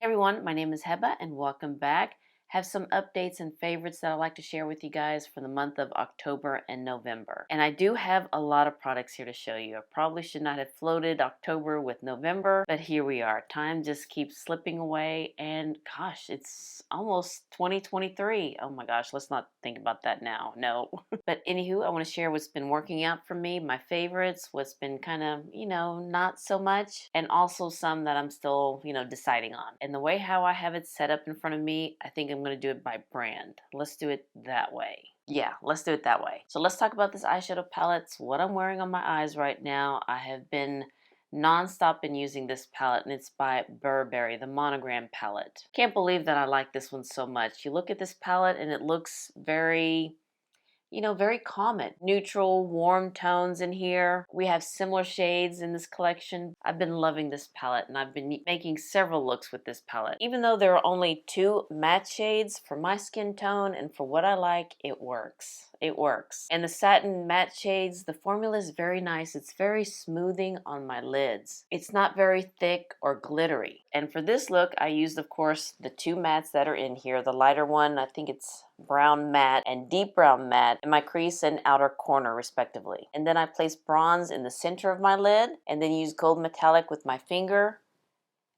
Hey everyone, my name is Heba and welcome back. Have some updates and favorites that I'd like to share with you guys for the month of October and November. And I do have a lot of products here to show you. I probably should not have floated October with November, but here we are. Time just keeps slipping away and gosh, it's almost 2023. Oh my gosh, let's not think about that now. No. But anywho, I want to share what's been working out for me, my favorites, what's been kind of, not so much, and also some that I'm still, deciding on. And the way how I have it set up in front of me, I think I'm going to do it by brand. Let's do it that way. Yeah, let's do it that way. So let's talk about this eyeshadow palette. It's what I'm wearing on my eyes right now. I have been non-stop in using this palette, and it's by Burberry, the monogram palette. Can't believe that I like this one so much. You look at this palette and it looks very very common. Neutral, warm tones in here. We have similar shades in this collection. I've been loving this palette and I've been making several looks with this palette. Even though there are only two matte shades for my skin tone and for what I like, it works. It works. And the satin matte shades, the formula is very nice. It's very smoothing on my lids. It's not very thick or glittery. And for this look, I used, of course, the two mattes that are in here. The lighter one, I think it's brown matte and deep brown matte in my crease and outer corner respectively. And then I placed bronze in the center of my lid and then used gold metallic with my finger.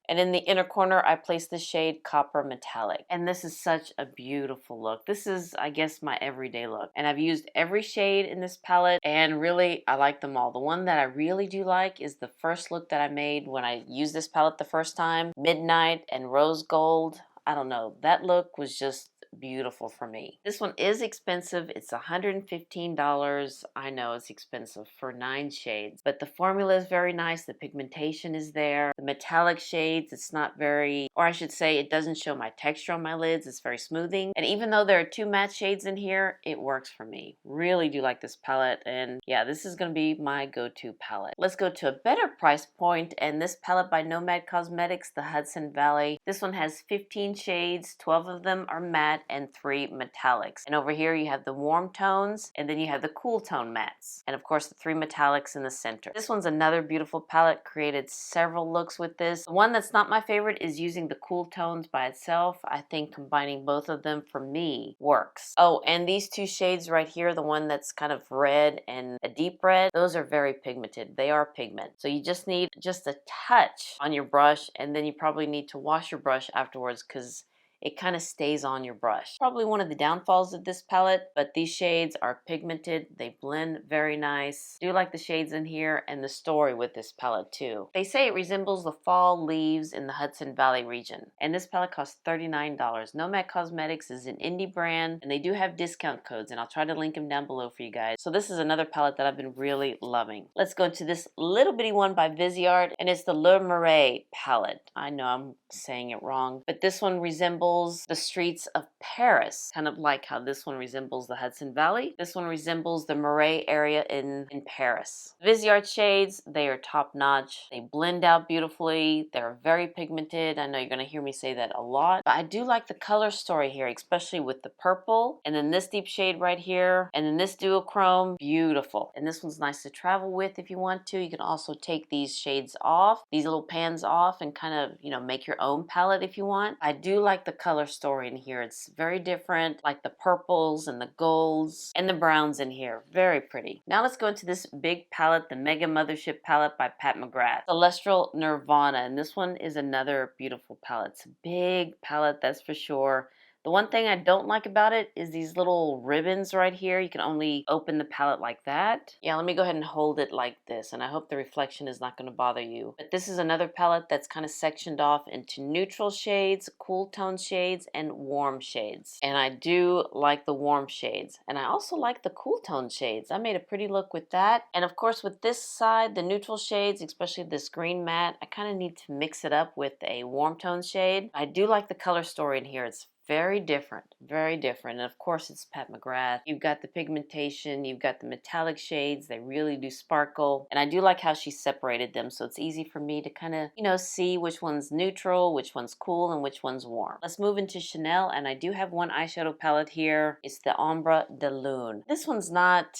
And in the inner corner, I placed the shade Copper Metallic. And this is such a beautiful look. This is, I guess, my everyday look. And I've used every shade in this palette, and really, I like them all. The one that I really do like is the first look that I made when I used this palette the first time. Midnight and Rose Gold. I don't know. That look was just beautiful for me. This one is expensive. It's $115. I know it's expensive for 9 shades, but the formula is very nice. The pigmentation is there. The metallic shades, it's not very, or I should say it doesn't show my texture on my lids. It's very smoothing. And even though there are 2 matte shades in here, it works for me. Really do like this palette. And yeah, this is going to be my go-to palette. Let's go to a better price point, and this palette by Nomad Cosmetics, the Hudson Valley. This one has 15 shades. 12 of them are matte and 3 metallics. And over here you have the warm tones, and then you have the cool tone mattes, and of course the 3 metallics in the center. This one's another beautiful palette. Created several looks with this. The one that's not my favorite is using the cool tones by itself. I think combining both of them for me works. Oh, and these 2 shades right here, the one that's kind of red and a deep red, those are very pigmented. They are pigment. So you just need just a touch on your brush, and then you probably need to wash your brush afterwards because it kind of stays on your brush. Probably one of the downfalls of this palette, but these shades are pigmented. They blend very nice. I do like the shades in here and the story with this palette too. They say it resembles the fall leaves in the Hudson Valley region. And this palette costs $39. Nomad Cosmetics is an indie brand, and they do have discount codes, and I'll try to link them down below for you guys. So this is another palette that I've been really loving. Let's go into this little bitty one by viseart, and it's the Le Marais palette. I know I'm saying it wrong, but this one resembles the streets of Paris, kind of like how this one resembles the Hudson Valley. This one resembles the Marais area in Paris. Viseart shades, they are top notch. They blend out beautifully. They're very pigmented. I know you're going to hear me say that a lot, but I do like the color story here, especially with the purple, and then this deep shade right here, and then this duochrome. Beautiful. And this one's nice to travel with if you want to. You can also take these shades off, these little pans off, and kind of, make your own palette if you want. I do like the color story in here. It's very different, like the purples and the golds and the browns in here. Very pretty. Now let's go into this big palette, the Mega Mothership palette by Pat McGrath. Celestial Nirvana, and this one is another beautiful palette. It's a big palette, that's for sure. The one thing I don't like about it is these little ribbons right here. You can only open the palette like that. Yeah, let me go ahead and hold it like this, and I hope the reflection is not going to bother you. But this is another palette that's kind of sectioned off into neutral shades, cool tone shades, and warm shades. And I do like the warm shades. And I also like the cool tone shades. I made a pretty look with that. And of course with this side, the neutral shades, especially this green matte, I kind of need to mix it up with a warm tone shade. I do like the color story in here. It's very different, very different. And of course it's Pat McGrath. You've got the pigmentation, you've got the metallic shades. They really do sparkle. And I do like how she separated them, so it's easy for me to kind of, see which one's neutral, which one's cool, and which one's warm. Let's move into Chanel, and I do have one eyeshadow palette here. It's the Ombre de Lune. This one's not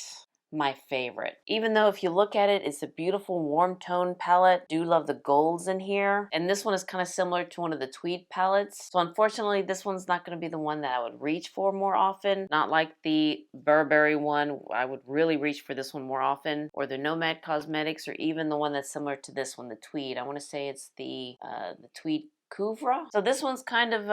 my favorite. Even though if you look at it, it's a beautiful warm tone palette. Do love the golds in here. And this one is kind of similar to one of the tweed palettes. So unfortunately, this one's not going to be the one that I would reach for more often. Not like the Burberry one. I would really reach for this one more often. Or the Nomad Cosmetics, or even the one that's similar to this one, the tweed. I want to say it's the tweed Couvre. So this one's kind of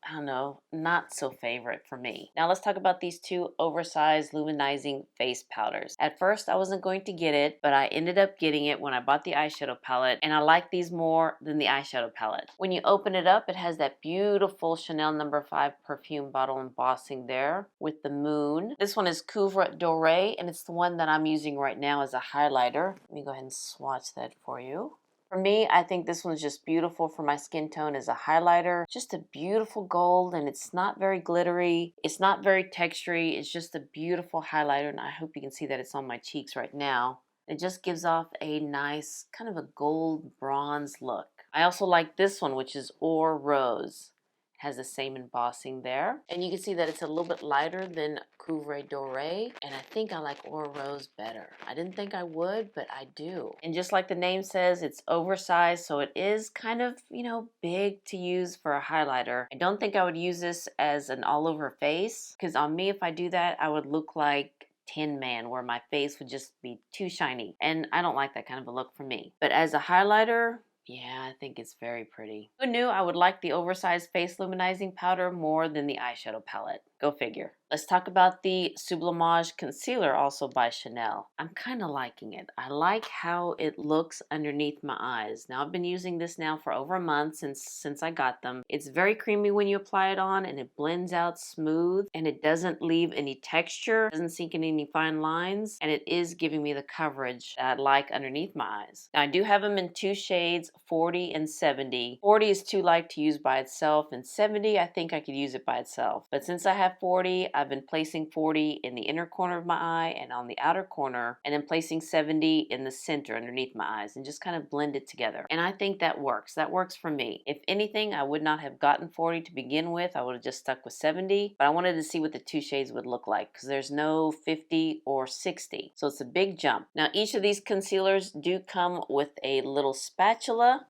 I don't know, not so favorite for me. Now let's talk about these two oversized luminizing face powders. At first I wasn't going to get it, but I ended up getting it when I bought the eyeshadow palette, and I like these more than the eyeshadow palette. When you open it up, it has that beautiful Chanel No. 5 perfume bottle embossing there with the moon. This one is Couvre Doré, and it's the one that I'm using right now as a highlighter. Let me go ahead and swatch that for you. For me, I think this one's just beautiful for my skin tone as a highlighter. Just a beautiful gold, and it's not very glittery. It's not very textury. It's just a beautiful highlighter, and I hope you can see that it's on my cheeks right now. It just gives off a nice kind of a gold bronze look. I also like this one, which is Or Rose. Has the same embossing there, and you can see that it's a little bit lighter than Couvre Doré, and I think I like Or Rose better. I didn't think I would, but I do. And just like the name says, it's oversized, so it is kind of, you know, big to use for a highlighter. I don't think I would use this as an all over face, because on me, if I do that, I would look like Tin Man, where my face would just be too shiny, and I don't like that kind of a look for me. But as a highlighter, yeah, I think it's very pretty. Who knew I would like the oversized face luminizing powder more than the eyeshadow palette? Go figure. Let's talk about the Sublimage Concealer, also by Chanel. I'm kind of liking it. I like how it looks underneath my eyes. Now, I've been using this now for over a month since I got them. It's very creamy when you apply it on, and it blends out smooth, and it doesn't leave any texture, doesn't sink in any fine lines, and it is giving me the coverage that I like underneath my eyes. Now, I do have them in two shades, 40 and 70. 40 is too light to use by itself, and 70, I think I could use it by itself. But since I have 40, I've been placing 40 in the inner corner of my eye and on the outer corner, and then placing 70 in the center underneath my eyes, and just kind of blend it together. And I think that works. That works for me. If anything, I would not have gotten 40 to begin with. I would have just stuck with 70, but I wanted to see what the two shades would look like, because there's no 50 or 60. So it's a big jump. Now, each of these concealers do come with a little spatula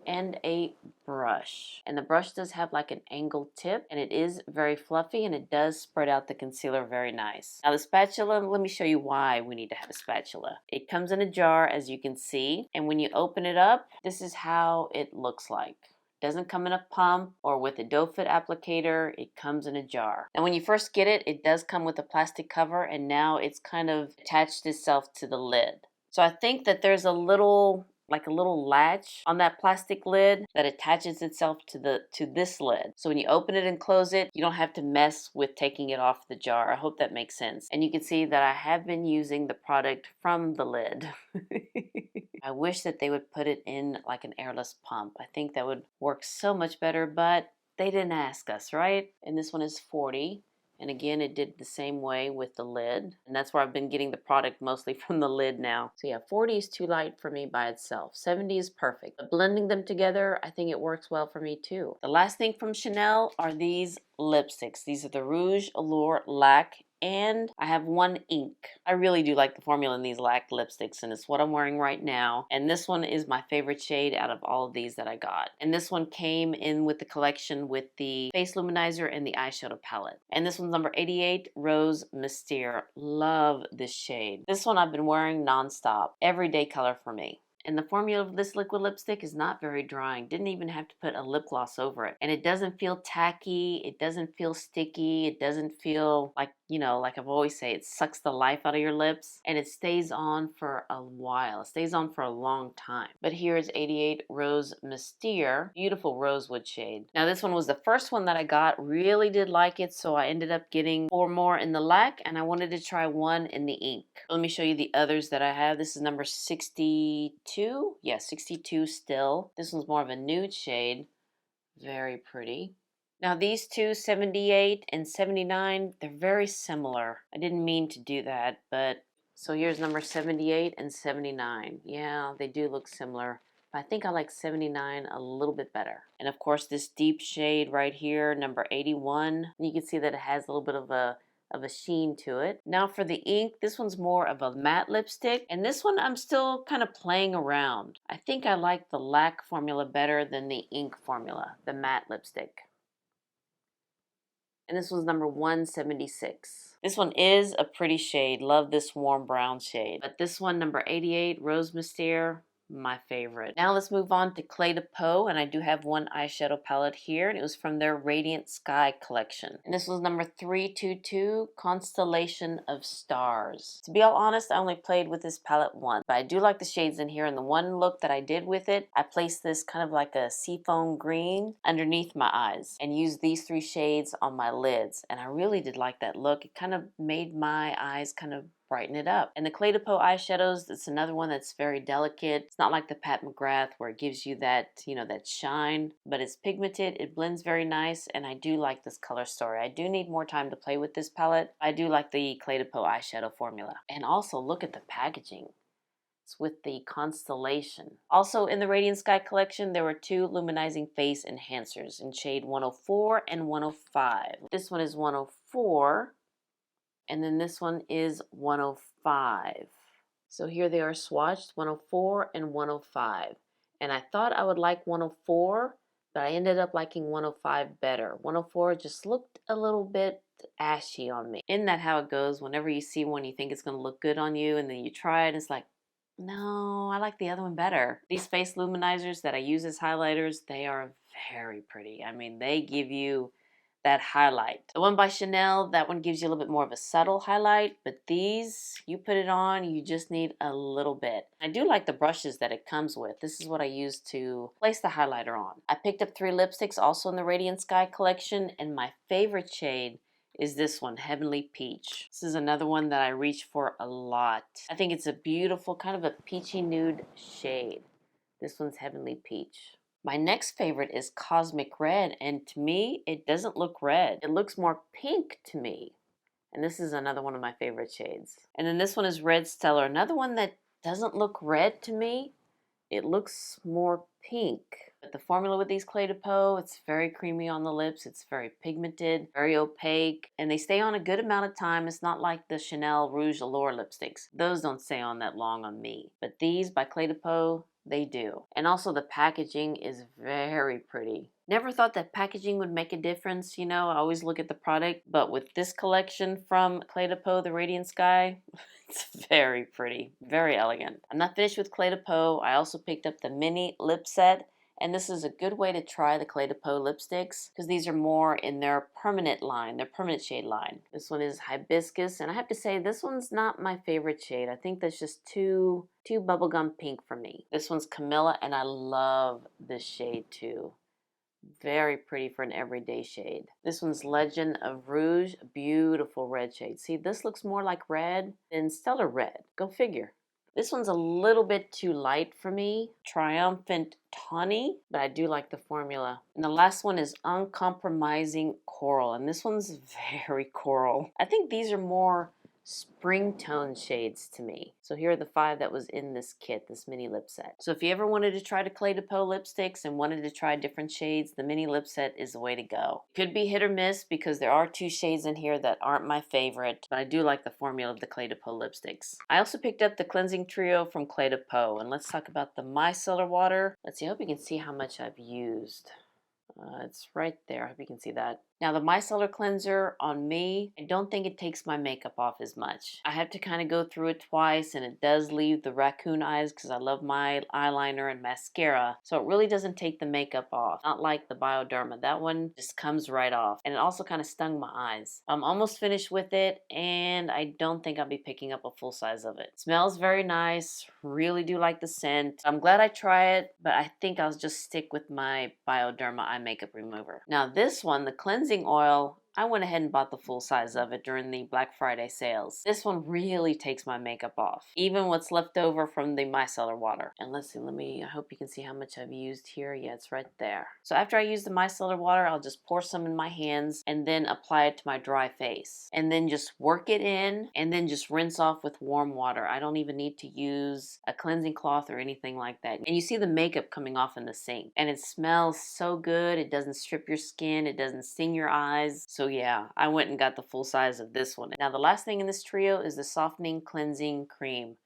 and a brush, and the brush does have like an angled tip, and it is very fluffy, and it does spread out the concealer very nice. Now the spatula, let me show you why we need to have a spatula. It comes in a jar, as you can see, and when you open it up, this is how it looks like. Doesn't come in a pump or with a doe foot applicator. It comes in a jar. And when you first get it, it does come with a plastic cover, and now it's kind of attached itself to the lid. So I think that there's a little latch on that plastic lid that attaches itself to this lid. So when you open it and close it, you don't have to mess with taking it off the jar. I hope that makes sense. And you can see that I have been using the product from the lid. I wish that they would put it in like an airless pump. I think that would work so much better, but they didn't ask us, right? And this one is 40. And again, it did the same way with the lid. And that's where I've been getting the product mostly from the lid now. So yeah, 40 is too light for me by itself. 70 is perfect. But blending them together, I think it works well for me too. The last thing from Chanel are these lipsticks. These are the Rouge Allure Lac, and I have one ink. I really do like the formula in these Lac lipsticks, and it's what I'm wearing right now. And this one is my favorite shade out of all of these that I got. And this one came in with the collection with the face luminizer and the eyeshadow palette. And this one's number 88, Rose Mystere. Love this shade. This one I've been wearing nonstop. Everyday color for me. And the formula of this liquid lipstick is not very drying. Didn't even have to put a lip gloss over it. And it doesn't feel tacky. It doesn't feel sticky. It doesn't feel like, you know, like I've always say, it sucks the life out of your lips. And it stays on for a while. It stays on for a long time. But here is 88 Rose Mystere. Beautiful rosewood shade. Now this one was the first one that I got. Really did like it. So I ended up getting 4 more in the Lac. And I wanted to try 1 in the ink. Let me show you the others that I have. This is number 62. Yeah, 62 still. This one's more of a nude shade. Very pretty. Now these two, 78 and 79, they're very similar. I didn't mean to do that, but so here's number 78 and 79. Yeah, they do look similar. But I think I like 79 a little bit better. And of course this deep shade right here, number 81. And you can see that it has a little bit of a of a sheen to it. Now for the ink, this one's more of a matte lipstick, and this one I'm still kind of playing around. I think I like the lac formula better than the ink formula, the matte lipstick. And this one's number 176. This one is a pretty shade. Love this warm brown shade. But this one, number 88, Rose Mystere, my favorite. Now let's move on to Clé de Peau, and I do have one eyeshadow palette here, and it was from their Radiant Sky collection. And this was number 322, Constellation of Stars. To be all honest, I only played with this palette once, but I do like the shades in here, and the one look that I did with it, I placed this kind of like a seafoam green underneath my eyes and used these 3 shades on my lids, and I really did like that look. It kind of made my eyes kind of brighten it up. And the Clé de Peau eyeshadows, it's another one that's very delicate. It's not like the Pat McGrath where it gives you that, that shine, but it's pigmented. It blends very nice, and I do like this color story. I do need more time to play with this palette. I do like the Clé de Peau eyeshadow formula. And also look at the packaging. It's with the constellation. Also in the Radiant Sky collection, there were 2 luminizing face enhancers in shade 104 and 105. This one is 104. And then this one is 105. So here they are swatched, 104 and 105. And I thought I would like 104, but I ended up liking 105 better. 104 just looked a little bit ashy on me. Isn't that how it goes? Whenever you see one, you think it's going to look good on you, and then you try it, and it's like, no, I like the other one better. These face luminizers that I use as highlighters, they are very pretty. I mean, they give you that highlight. The one by Chanel, that one gives you a little bit more of a subtle highlight, but these, you put it on, you just need a little bit. I do like the brushes that it comes with. This is what I use to place the highlighter on. I picked up 3 lipsticks also in the Radiant Sky collection, and my favorite shade is this one, Heavenly Peach. This is another one that I reach for a lot. I think it's a beautiful kind of a peachy nude shade. This one's Heavenly Peach. My next favorite is Cosmic Red, and to me, it doesn't look red. It looks more pink to me. And this is another one of my favorite shades. And then this one is Red Stellar, another one that doesn't look red to me. It looks more pink. But the formula with these Clé de Peau, it's very creamy on the lips. It's very pigmented, very opaque, and they stay on a good amount of time. It's not like the Chanel Rouge Allure lipsticks. Those don't stay on that long on me. But these by Clé de Peau, they do. And also the packaging is very pretty. Never thought that packaging would make a difference, I always look at the product, but with this collection from Clé de Peau, the Radiant Sky, it's very pretty, very elegant. I'm not finished with Clé de Peau. I also picked up the mini lip set, and this is a good way to try the Clé de Peau lipsticks because these are more in their permanent line, their permanent shade line. This one is Hibiscus, and I have to say this one's not my favorite shade. I think that's just too bubblegum pink for me. This one's Camilla, and I love this shade too. Very pretty for an everyday shade. This one's Legend of Rouge, a beautiful red shade. See, this looks more like red than Stellar Red. Go figure. This one's a little bit too light for me. Triumphant Tawny, but I do like the formula. And the last one is Uncompromising Coral, and this one's very coral. I think these are more spring tone shades to me. So here are the 5 that was in this kit, this mini lip set. So if you ever wanted to try the Clé de Peau lipsticks and wanted to try different shades, the mini lip set is the way to go. Could be hit or miss because there are 2 shades in here that aren't my favorite, but I do like the formula of the Clé de Peau lipsticks. I also picked up the cleansing trio from Clé de Peau, and let's talk about the micellar water. Let's see, I hope you can see how much I've used. It's right there. I hope you can see that. Now the micellar cleanser on me, I don't think it takes my makeup off as much. I have to kind of go through it twice, and it does leave the raccoon eyes because I love my eyeliner and mascara. So it really doesn't take the makeup off. Not like the Bioderma. That one just comes right off. And it also kind of stung my eyes. I'm almost finished with it, and I don't think I'll be picking up a full size of it. It smells very nice. Really do like the scent. I'm glad I tried it, but I think I'll just stick with my Bioderma eye makeup remover. Now this one, the cleansing oil, I went ahead and bought the full size of it during the Black Friday sales. This one really takes my makeup off, even what's left over from the micellar water. And let's see, I hope you can see how much I've used here. Yeah, it's right there. So after I use the micellar water, I'll just pour some in my hands and then apply it to my dry face. And then just work it in and then just rinse off with warm water. I don't even need to use a cleansing cloth or anything like that. And you see the makeup coming off in the sink. And it smells so good. It doesn't strip your skin. It doesn't sting your eyes. So So yeah, I went and got the full size of this one. Now the last thing in this trio is the softening cleansing cream.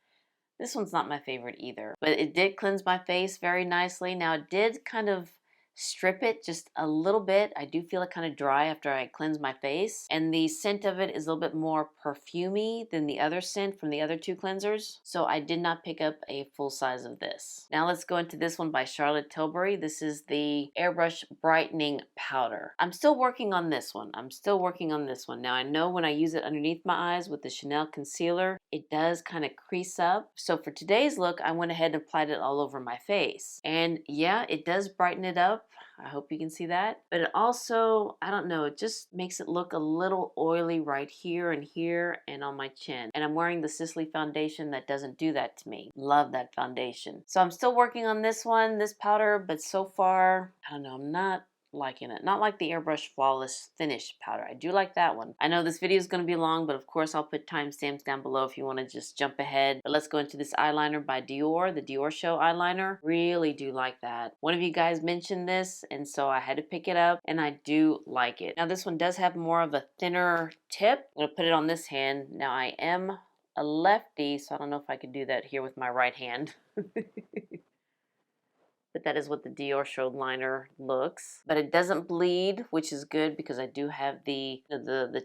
This one's not my favorite either, but it did cleanse my face very nicely. Now it did kind of strip it just a little bit. I do feel it kind of dry after I cleanse my face. And the scent of it is a little bit more perfumey than the other scent from the other two cleansers. So I did not pick up a full size of this. Now let's go into this one by Charlotte Tilbury. This is the Airbrush Brightening Powder. I'm still working on this one. Now I know when I use it underneath my eyes with the Chanel concealer, it does kind of crease up. So for today's look, I went ahead and applied it all over my face. And yeah, it does brighten it up. I hope you can see that. But it also, I don't know, it just makes it look a little oily right here and on my chin. And I'm wearing the Sisley foundation that doesn't do that to me. Love that foundation. So I'm still working on this one, this powder, but so far, I don't know, I'm not liking it. Not like the Airbrush Flawless Finish powder. I do like that one. I know this video is going to be long, but of course I'll put timestamps down below if you want to just jump ahead. But let's go into this eyeliner by Dior, the Dior Show eyeliner. Really do like that. One of you guys mentioned this, and so I had to pick it up, and I do like it. Now this one does have more of a thinner tip. I'm going to put it on this hand. Now I am a lefty, so I don't know if I could do that here with my right hand. But that is what the Dior Show liner looks. But it doesn't bleed, which is good because I do have the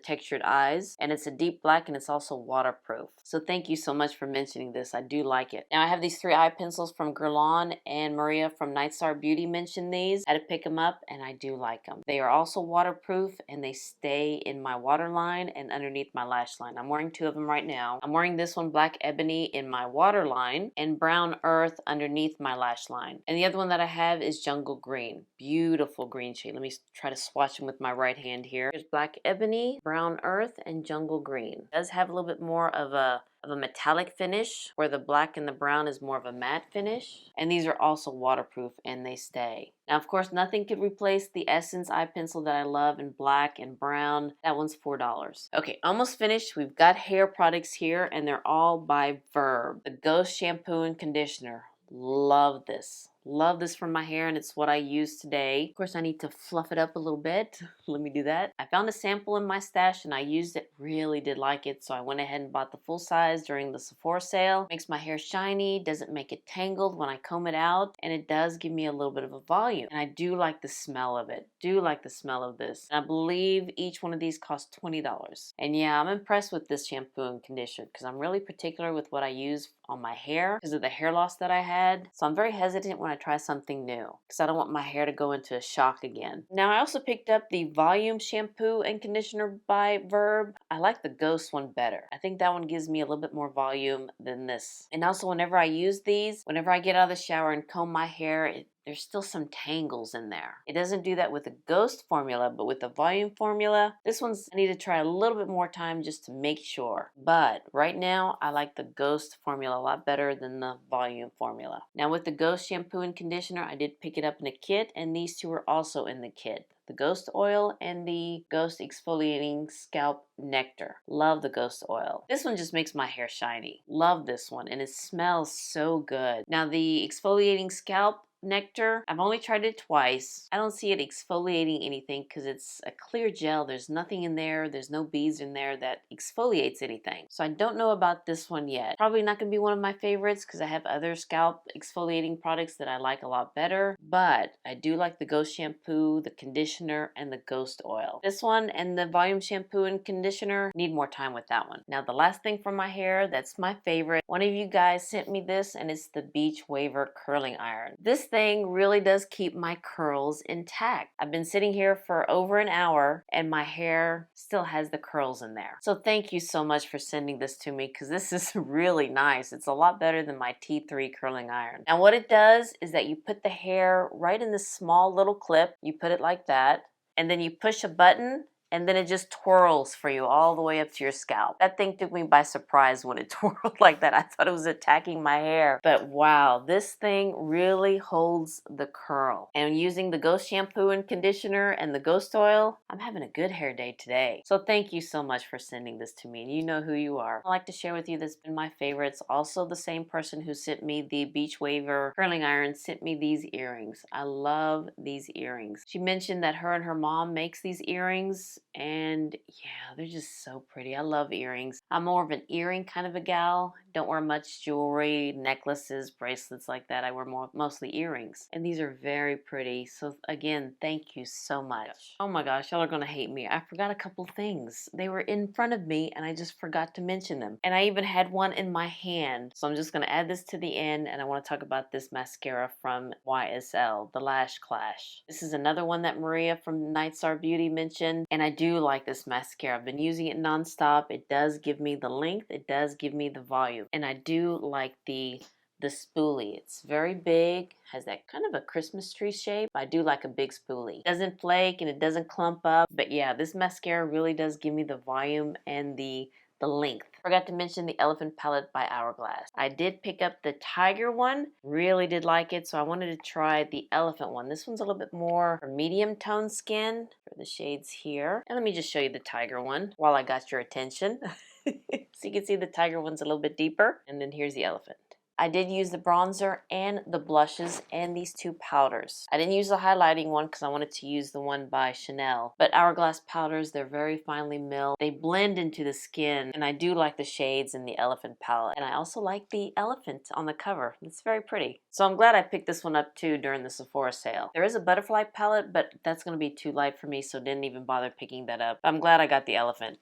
textured eyes. And it's a deep black and it's also waterproof. So thank you so much for mentioning this. I do like it. Now I have these 3 eye pencils from Guerlain, and Maria from Nightstar Beauty mentioned these. I had to pick them up and I do like them. They are also waterproof and they stay in my waterline and underneath my lash line. I'm wearing 2 of them right now. I'm wearing this one, Black Ebony, in my waterline and Brown Earth underneath my lash line. And the other one that I have is Jungle Green. Beautiful green shade. Let me try to swatch them with my right hand here. Here's Black Ebony, Brown Earth, and Jungle Green. It does have a little bit more of a metallic finish, where the black and the brown is more of a matte finish. And these are also waterproof and they stay. Now, of course, nothing could replace the Essence eye pencil that I love in black and brown. That one's $4. Okay, almost finished. We've got hair products here and they're all by Verb. The Ghost Shampoo and Conditioner. Love this. Love this for my hair, and it's what I use today. Of course, I need to fluff it up a little bit. Let me do that. I found a sample in my stash and I used it. Really did like it, so I went ahead and bought the full size during the Sephora sale. Makes my hair shiny, doesn't make it tangled when I comb it out, and it does give me a little bit of a volume. And I do like the smell of it. Do like the smell of this. And I believe each one of these costs $20. And yeah, I'm impressed with this shampoo and conditioner because I'm really particular with what I use on my hair because of the hair loss that I had. So I'm very hesitant when I try something new because I don't want my hair to go into a shock again. Now I also picked up the Volume Shampoo and Conditioner by Verb. I like the Ghost one better. I think that one gives me a little bit more volume than this. And also whenever I use these, whenever I get out of the shower and comb my hair, there's still some tangles in there. It doesn't do that with the Ghost formula, but with the Volume formula, this one's, I need to try a little bit more time just to make sure. But right now, I like the Ghost formula a lot better than the Volume formula. Now with the Ghost shampoo and conditioner, I did pick it up in a kit, and these 2 are also in the kit. The Ghost Oil and the Ghost Exfoliating Scalp Nectar. Love the Ghost Oil. This one just makes my hair shiny. Love this one, and it smells so good. Now the Exfoliating Scalp Nectar, I've only tried it twice. I don't see it exfoliating anything because it's a clear gel. There's nothing in there. There's no beads in there that exfoliates anything. So I don't know about this one yet. Probably not going to be one of my favorites because I have other scalp exfoliating products that I like a lot better. But I do like the Ghost shampoo, the conditioner, and the Ghost oil. This one and the Volume shampoo and conditioner, need more time with that one. Now the last thing for my hair, that's my favorite. One of you guys sent me this, and it's the Beachwaver curling iron. This thing really does keep my curls intact. I've been sitting here for over an hour and my hair still has the curls in there. So thank you so much for sending this to me because this is really nice. It's a lot better than my T3 curling iron. Now what it does is that you put the hair right in this small little clip. You put it like that, and then you push a button, and then it just twirls for you all the way up to your scalp. That thing took me by surprise when it twirled like that. I thought it was attacking my hair. But wow, this thing really holds the curl. And using the Ghost shampoo and conditioner and the Ghost oil, I'm having a good hair day today. So thank you so much for sending this to me. And you know who you are. I'd like to share with you that's been my favorites. Also, the same person who sent me the Beachwaver curling iron sent me these earrings. I love these earrings. She mentioned that her and her mom makes these earrings and yeah, they're just so pretty. I love earrings. I'm more of an earring kind of a gal. Don't wear much jewelry, necklaces, bracelets like that. I wear mostly earrings, and these are very pretty. So again, thank you so much. Oh my gosh, y'all are gonna hate me. I forgot a couple things. They were in front of me and I just forgot to mention them. And I even had one in my hand. So I'm just gonna add this to the end, and I want to talk about this mascara from YSL, the Lash Clash. This is another one that Maria from Nights Are Beauty mentioned, and I do like this mascara. I've been using it nonstop. It does give me the length, it does give me the volume, and I do like the spoolie. It's very big, has that kind of a Christmas tree shape. I do like a big spoolie. It doesn't flake and it doesn't clump up, but yeah, this mascara really does give me the volume and the length. Forgot to mention the Elephant Palette by Hourglass. I did pick up the Tiger one, really did like it, so I wanted to try the Elephant one. This one's a little bit more for medium tone skin for the shades here. And let me just show you the Tiger one while I got your attention. So you can see the Tiger one's a little bit deeper, and then here's the Elephant. I did use the bronzer and the blushes and these two powders. I didn't use the highlighting one because I wanted to use the one by Chanel. But Hourglass powders, they're very finely milled. They blend into the skin, and I do like the shades in the Elephant palette. And I also like the elephant on the cover. It's very pretty. So I'm glad I picked this one up too during the Sephora sale. There is a butterfly palette, but that's going to be too light for me, so didn't even bother picking that up. I'm glad I got the elephant.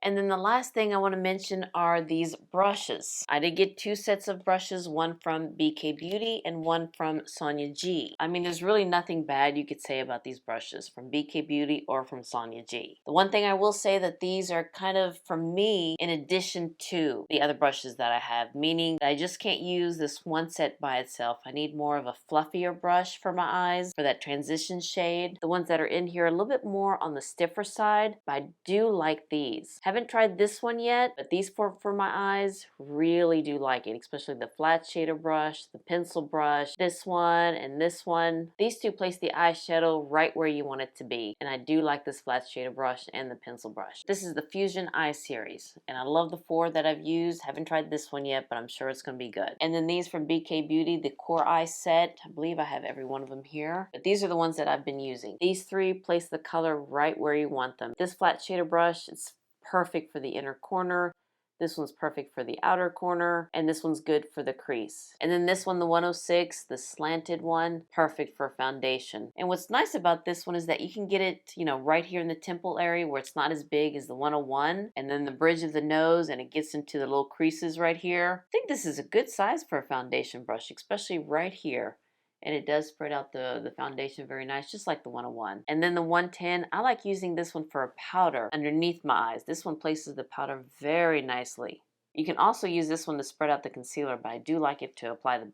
And then the last thing I want to mention are these brushes. I did get two sets of brushes, one from BK Beauty and one from Sonia G. I mean, there's really nothing bad you could say about these brushes from BK Beauty or from Sonia G. The one thing I will say that these are kind of, for me, in addition to the other brushes that I have, meaning that I just can't use this one set by itself. I need more of a fluffier brush for my eyes, for that transition shade. The ones that are in here are a little bit more on the stiffer side, but I do like these. Haven't tried this one yet, but these for my eyes, really do like it, especially the flat shader brush, the pencil brush, this one and this one. These two place the eyeshadow right where you want it to be, and I do like this flat shader brush and the pencil brush. This is the Fusion Eye series, and I love the four that I've used. Haven't tried this one yet, but I'm sure it's going to be good. And then these from BK Beauty, the Core Eye set. I believe I have every one of them here, but these are the ones that I've been using. These three place the color right where you want them. This flat shader brush, it's perfect for the inner corner. This one's perfect for the outer corner, and this one's good for the crease. And then this one, the 106, the slanted one, perfect for foundation. And what's nice about this one is that you can get it, you know, right here in the temple area where it's not as big as the 101, and then the bridge of the nose, and it gets into the little creases right here. I think this is a good size for a foundation brush, especially right here. And it does spread out the foundation very nice, just like the 101. And then the 110, I like using this one for a powder underneath my eyes. This one places the powder very nicely. You can also use this one to spread out the concealer, but I do like it to apply the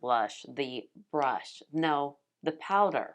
powder.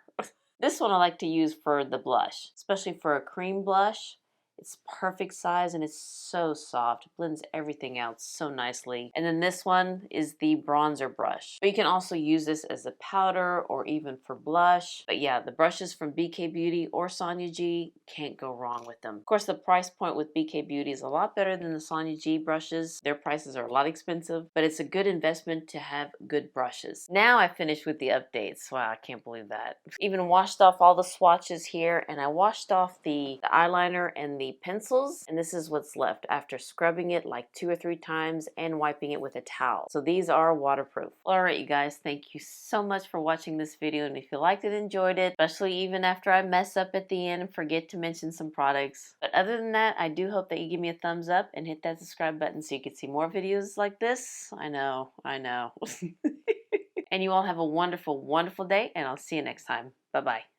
This one I like to use for the blush, especially for a cream blush. It's perfect size and it's so soft. It blends everything out so nicely. And then this one is the bronzer brush. But you can also use this as a powder or even for blush. But yeah, the brushes from BK Beauty or Sonia G, can't go wrong with them. Of course, the price point with BK Beauty is a lot better than the Sonia G brushes. Their prices are a lot expensive, but it's a good investment to have good brushes. Now I finished with the updates. Wow, I can't believe that. Even washed off all the swatches here, and I washed off the eyeliner and the pencils, and this is what's left after scrubbing it like 2 or 3 times and wiping it with a towel. So these are waterproof. Alright you guys, thank you so much for watching this video, and if you liked it, enjoyed it, especially even after I mess up at the end and forget to mention some products. But other than that, I do hope that you give me a thumbs up and hit that subscribe button so you can see more videos like this. I know. And you all have a wonderful, wonderful day, and I'll see you next time. Bye-bye.